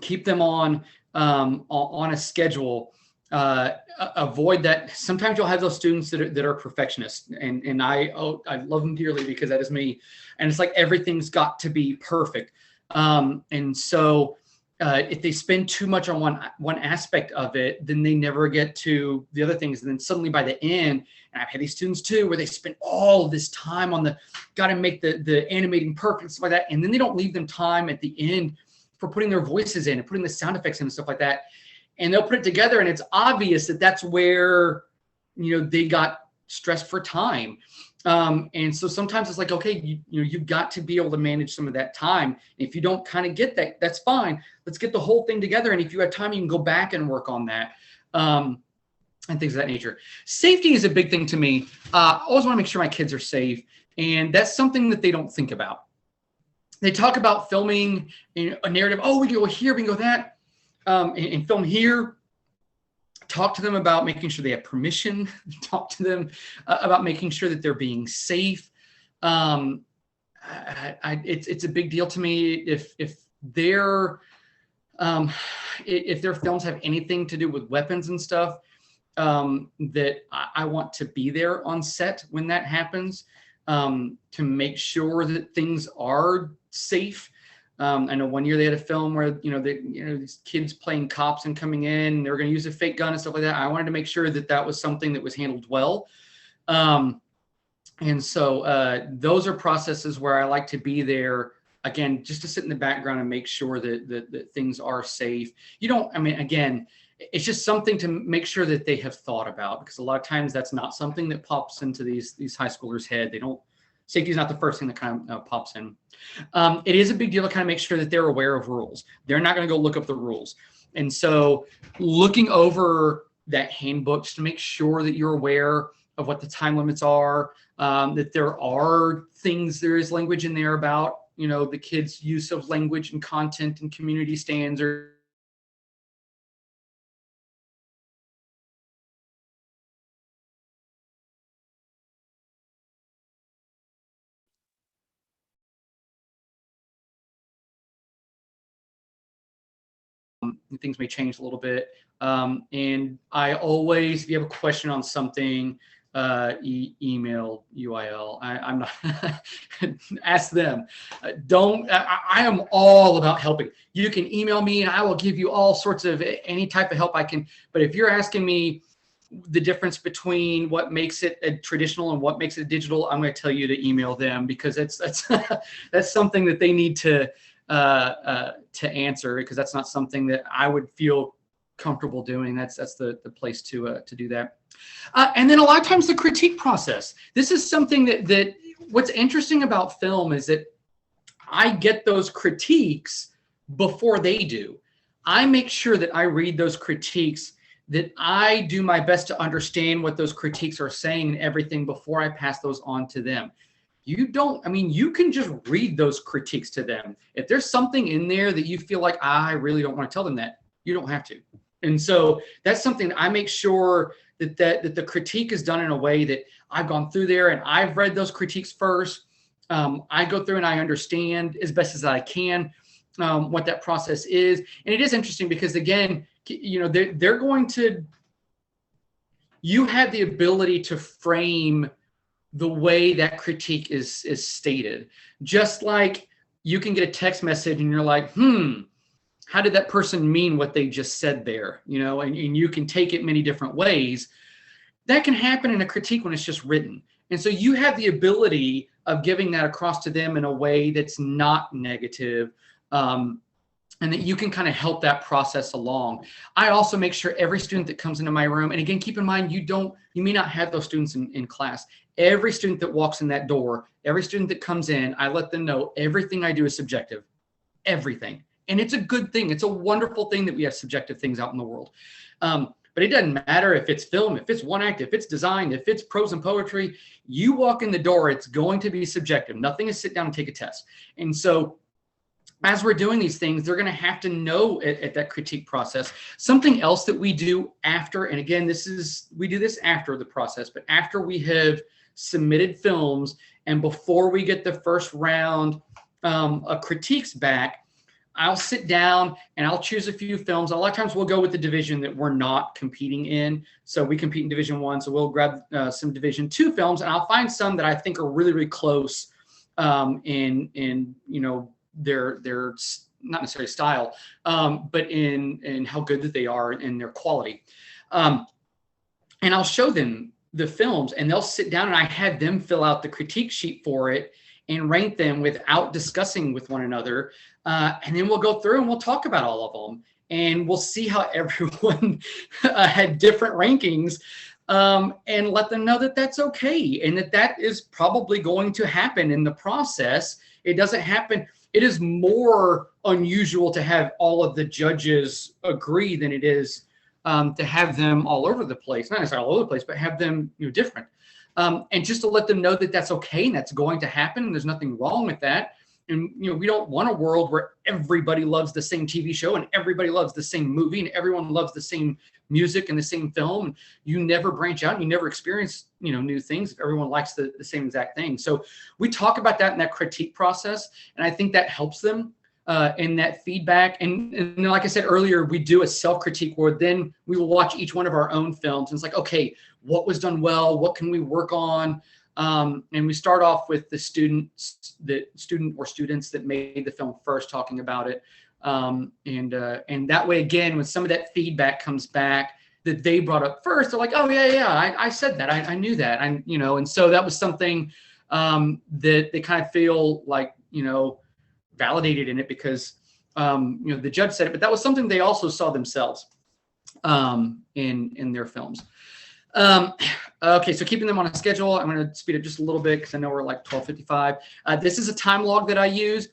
keep them on a schedule. Avoid that. Sometimes you'll have those students that are perfectionists, and I love them dearly, because that is me. And it's like everything's got to be perfect. And so if they spend too much on one aspect of it, then they never get to the other things. And then suddenly by the end, and I've had these students too, where they spend all this time on got to make the animating perfect and stuff like that. And then they don't leave them time at the end for putting their voices in and putting the sound effects in and stuff like that. And they'll put it together, and it's obvious that that's where, they got stressed for time. And so sometimes it's like, okay, you've got to be able to manage some of that time. If you don't kind of get that, that's fine. Let's get the whole thing together. And if you have time, you can go back and work on that. And things of that nature. Safety is a big thing to me. I always want to make sure my kids are safe. And that's something that they don't think about. They talk about filming a narrative. Oh, we can go here, we can go that, and film here. Talk to them about making sure they have permission. Talk to them about making sure that they're being safe. It's a big deal to me if their films have anything to do with weapons and stuff. That I want to be there on set when that happens, to make sure that things are safe. I know one year they had a film where, these kids playing cops and coming in, they're going to use a fake gun and stuff like that. I wanted to make sure that that was something that was handled well. And so those are processes where I like to be there, again, just to sit in the background and make sure that things are safe. Again, it's just something to make sure that they have thought about, because a lot of times that's not something that pops into these high schoolers' head. Safety is not the first thing that kind of pops in. It is a big deal to kind of make sure that they're aware of rules. They're not going to go look up the rules. And so looking over that handbook just to make sure that you're aware of what the time limits are, that there is language in there about, the kids' use of language and content and community standards. Things may change a little bit. And I always, if you have a question on something, email UIL. I'm not, ask them. I am all about helping. You can email me and I will give you all sorts of any type of help I can. But if you're asking me the difference between what makes it a traditional and what makes it digital, I'm going to tell you to email them, because that's that's something that they need to answer, because that's not something that I would feel comfortable doing. That's the place to do that. And then a lot of times the critique process. This is something that what's interesting about film is that I get those critiques before they do. I make sure that I read those critiques, that I do my best to understand what those critiques are saying and everything before I pass those on to them. You can just read those critiques to them. If there's something in there that you feel like, I really don't want to tell them that, you don't have to. And so that's something I make sure that the critique is done in a way that I've gone through there and I've read those critiques first. I go through and I understand as best as I can what that process is. And it is interesting because, again, they're going to, you have the ability to frame the way that critique is stated. Just like you can get a text message and you're like, how did that person mean what they just said there? And you can take it many different ways. That can happen in a critique when it's just written. And so you have the ability of giving that across to them in a way that's not negative, and that you can kind of help that process along. I also make sure every student that comes into my room, and again, keep in mind, you may not have those students in class. Every student that walks in that door, every student that comes in, I let them know everything I do is subjective, everything. And it's a good thing. It's a wonderful thing that we have subjective things out in the world. But it doesn't matter if it's film, if it's one act, if it's design, if it's prose and poetry, you walk in the door, it's going to be subjective. Nothing is sit down and take a test. And so as we're doing these things, they're going to have to know at that critique process. Something else that we do after, and again, we do this after the process, but after we have submitted films and before we get the first round of critiques back, I'll sit down and I'll choose a few films. A lot of times we'll go with the division that we're not competing in. So we compete in Division 1. So we'll grab some Division 2 films, and I'll find some that I think are really, really close in their not necessarily style, but in how good that they are and their quality. And I'll show them the films, and they'll sit down, and I had them fill out the critique sheet for it and rank them without discussing with one another. And then we'll go through and we'll talk about all of them, and we'll see how everyone had different rankings, and let them know that that's okay, and that is probably going to happen in the process. It doesn't happen. It is more unusual to have all of the judges agree than it is to have them all over the place. Not necessarily all over the place, but have them different. And just to let them know that that's okay and that's going to happen, and there's nothing wrong with that. And we don't want a world where everybody loves the same TV show and everybody loves the same movie and everyone loves the same music and the same film. And you never branch out and you never experience new things if everyone likes the same exact thing. So we talk about that in that critique process, and I think that helps them in that feedback. And like I said earlier, we do a self-critique where then we will watch each one of our own films, and it's like, okay, what was done well? What can we work on? And we start off with the student or students that made the film first, talking about it. And that way, again, when some of that feedback comes back that they brought up first, they're like, oh yeah, I said that. I knew that. And so that was something that they kind of feel like, validated in it because, the judge said it, but that was something they also saw themselves in their films. Okay, so keeping them on a schedule, I'm going to speed up just a little bit because I know we're like 12:55. This is a time log that I use.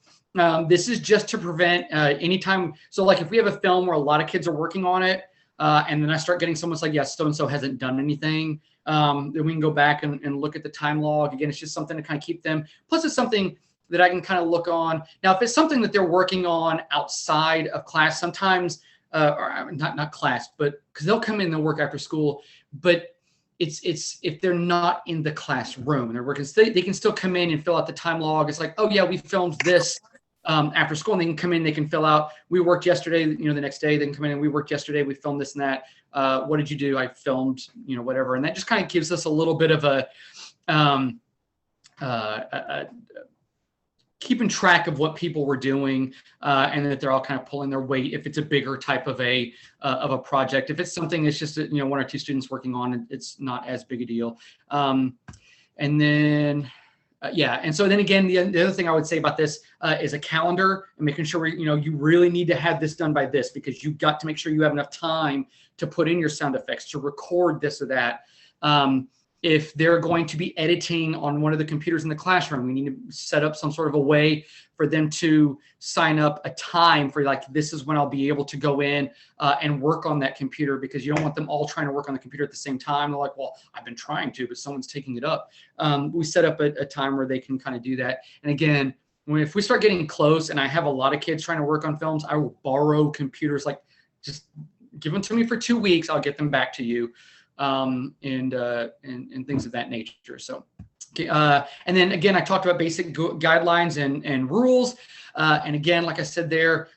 This is just to prevent anytime. So like if we have a film where a lot of kids are working on it, and then I start getting someone's like, yes, so-and-so hasn't done anything, then we can go back and look at the time log. Again, it's just something to kind of keep them. Plus it's something that I can kind of look on. Now, if it's something that they're working on outside of class, sometimes, or not class, but because they'll come in and they'll work after school, but it's if they're not in the classroom and they're working, they can still come in and fill out the time log. It's like, oh yeah, we filmed this after school, and they can come in, they can fill out, we worked yesterday, the next day they can come in and we worked yesterday, we filmed this and that. What did you do? I filmed, whatever. And that just kind of gives us a little bit of a keeping track of what people were doing, and that they're all kind of pulling their weight. If it's a bigger type of a project, if it's something that's just one or two students working on, it's not as big a deal. And then and so then again, the other thing I would say about this is a calendar, and making sure you really need to have this done by this, because you've got to make sure you have enough time to put in your sound effects, to record this or that. If they're going to be editing on one of the computers in the classroom, we need to set up some sort of a way for them to sign up a time for, like, this is when I'll be able to go in and work on that computer, because you don't want them all trying to work on the computer at the same time. They're like, well, I've been trying to, but someone's taking it up. We set up a time where they can kind of do that. And again, if we start getting close and I have a lot of kids trying to work on films, I will borrow computers, like just give them to me for 2 weeks. I'll get them back to you. And things of that nature. So, and then again, I talked about basic guidelines and rules. And again, like I said there,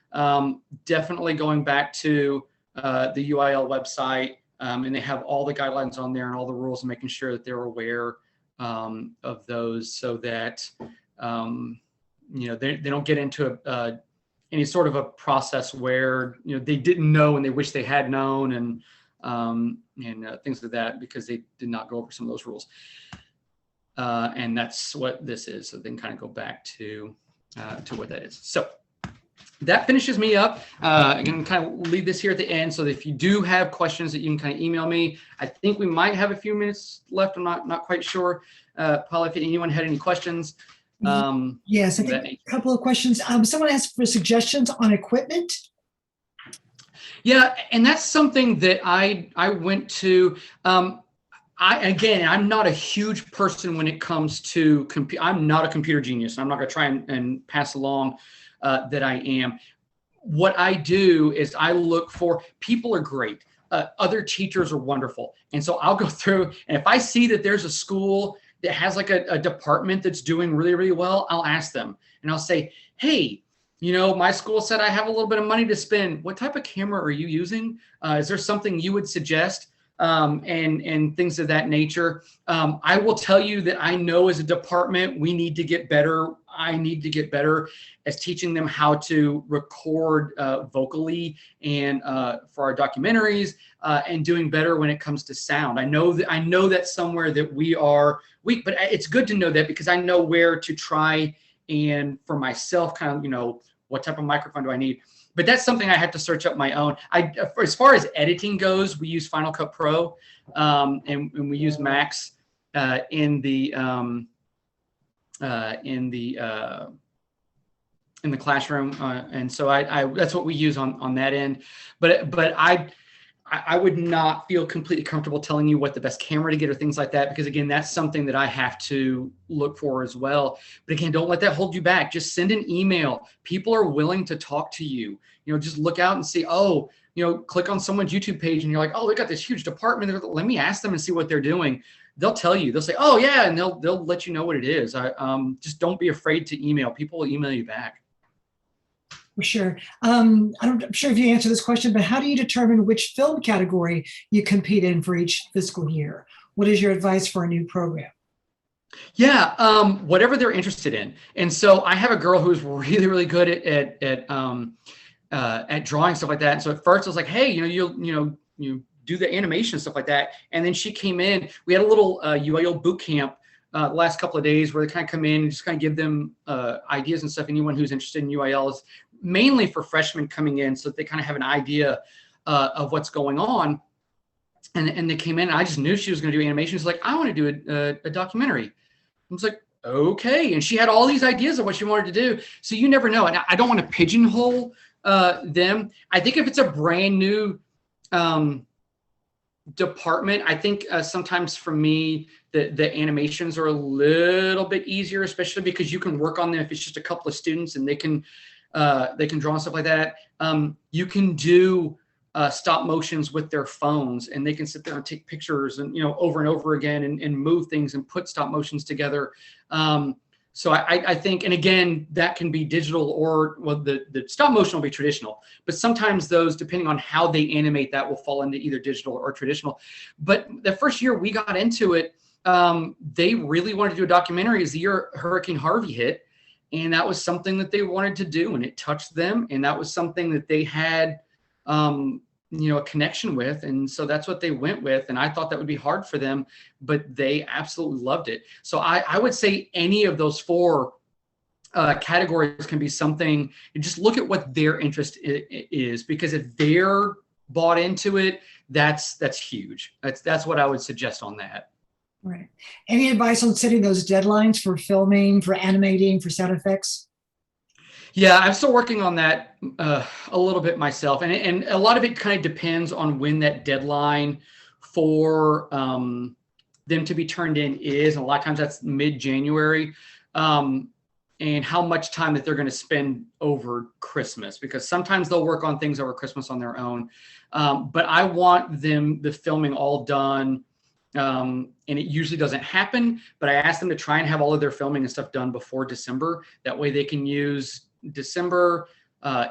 definitely going back to the UIL website, and they have all the guidelines on there and all the rules, and making sure that they're aware of those, so that they don't get into any sort of a process where they didn't know and they wish they had known, and things like that, because they did not go over some of those rules. And that's what this is. So then kind of go back to what that is. So that finishes me up. Again, kind of leave this here at the end, so that if you do have questions, that you can kind of email me. I think we might have a few minutes left. I'm not quite sure. Paul, if anyone had any questions. Yes, I think a couple of questions. Someone asked for suggestions on equipment. Yeah, and that's something that I went to. I'm not a huge person when it comes to I'm not a computer genius. I'm not going to try and pass along that I am. What I do is I look for, people are great. Other teachers are wonderful. And so I'll go through, and if I see that there's a school that has like a department that's doing really, really well, I'll ask them and I'll say, hey, my school said I have a little bit of money to spend. What type of camera are you using? Is there something you would suggest? and things of that nature. I will tell you that I know as a department, we need to get better. I need to get better as teaching them how to record vocally and for our documentaries and doing better when it comes to sound. I know that somewhere that we are weak, but it's good to know that because I know where to try and for myself kind of, what type of microphone do I need? But that's something I had to search up my own. As far as editing goes, we use Final Cut Pro and we use Max in the classroom, and so I that's what we use on that end. But I would not feel completely comfortable telling you what the best camera to get or things like that, because again, that's something that I have to look for as well. But again, don't let that hold you back. Just send an email. People are willing to talk to you. Just look out and see, click on someone's YouTube page and you're like, oh, they got this huge department. Let me ask them and see what they're doing. They'll tell you. They'll say, oh yeah, and they'll let you know what it is. Just don't be afraid to email. People will email you back. For sure. I'm sure if you answer this question, but how do you determine which film category you compete in for each fiscal year? What is your advice for a new program? Yeah, whatever they're interested in. And so I have a girl who's really, really good at drawing stuff like that. And so at first I was like, hey, you do the animation stuff like that. And then she came in. We had a little UIL boot camp the last couple of days where they kind of come in and just kind of give them ideas and stuff. Anyone who's interested in UIL is mainly for freshmen coming in so that they kind of have an idea of what's going on. And they came in and I just knew she was going to do animation. She's like, I want to do a documentary. I was like, okay. And she had all these ideas of what she wanted to do. So you never know. And I don't want to pigeonhole them. I think if it's a brand new department, I think sometimes for me, the animations are a little bit easier, especially because you can work on them if it's just a couple of students and they can draw and stuff like that. You can do stop motions with their phones and they can sit there and take pictures and, over and over again and move things and put stop motions together. So I think, and again, that can be digital or, well, the stop motion will be traditional, but sometimes those, depending on how they animate that, will fall into either digital or traditional. But the first year we got into it, they really wanted to do a documentary as the year Hurricane Harvey hit. And that was something that they wanted to do and it touched them. And that was something that they had, a connection with. And so that's what they went with. And I thought that would be hard for them, but they absolutely loved it. So I would say any of those four categories can be something, and just look at what their interest is, because if they're bought into it, that's huge. That's what I would suggest on that. Right. Any advice on setting those deadlines for filming, for animating, for sound effects? Yeah, I'm still working on that a little bit myself. And a lot of it kind of depends on when that deadline for them to be turned in is. And a lot of times that's mid-January, and how much time that they're going to spend over Christmas, because sometimes they'll work on things over Christmas on their own. But I want the filming all done. And it usually doesn't happen, but I asked them to try and have all of their filming and stuff done before December. That way they can use December.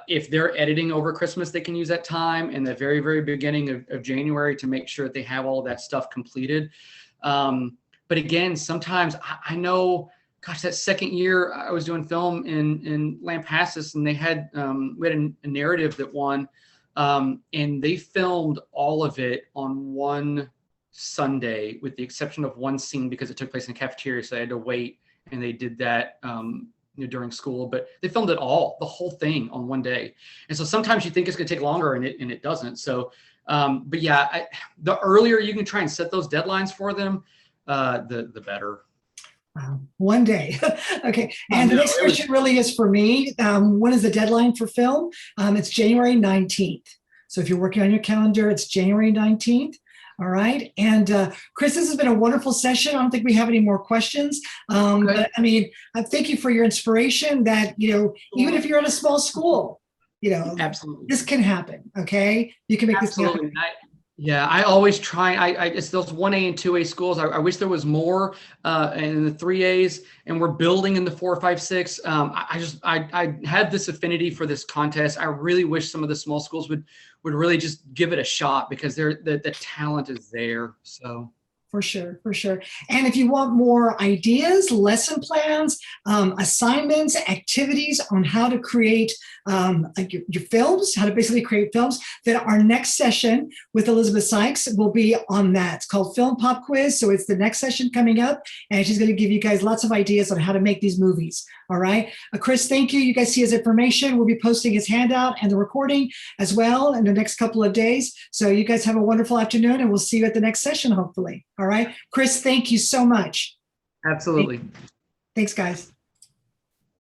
If they're editing over Christmas, they can use that time in the very, very beginning of January to make sure that they have all of that stuff completed. But again, sometimes I know, gosh, that second year I was doing film in Lampasas, and they had, we had a narrative that won, and they filmed all of it on one Sunday, with the exception of one scene because it took place in the cafeteria, so I had to wait, and they did that during school. But they filmed it all, the whole thing, on one day. And so sometimes you think it's going to take longer, and it doesn't. So, but yeah, the earlier you can try and set those deadlines for them, the better. Wow. One day. Okay. And the next question really is for me. When is the deadline for film? It's January 19th. So if you're working on your calendar, it's January 19th. All right. And Chris, this has been a wonderful session. I don't think we have any more questions. Okay. But I mean, I thank you for your inspiration that, even if you're in a small school, absolutely, this can happen. Okay. You can make this happen. Yeah, I always try. It's those 1A and 2A schools. I wish there was more in the 3As, and we're building in the 4, 5, 6. I had this affinity for this contest. I really wish some of the small schools would really just give it a shot because the talent is there. So. For sure, for sure. And if you want more ideas, lesson plans, assignments, activities on how to create like your films, how to basically create films, then our next session with Elizabeth Sykes will be on that. It's called Film Pop Quiz. So it's the next session coming up, and she's going to give you guys lots of ideas on how to make these movies. All right. Chris, thank you. You guys see his information. We'll be posting his handout and the recording as well in the next couple of days. So you guys have a wonderful afternoon, and we'll see you at the next session, hopefully. All right. Chris, thank you so much. Absolutely. Thanks, guys.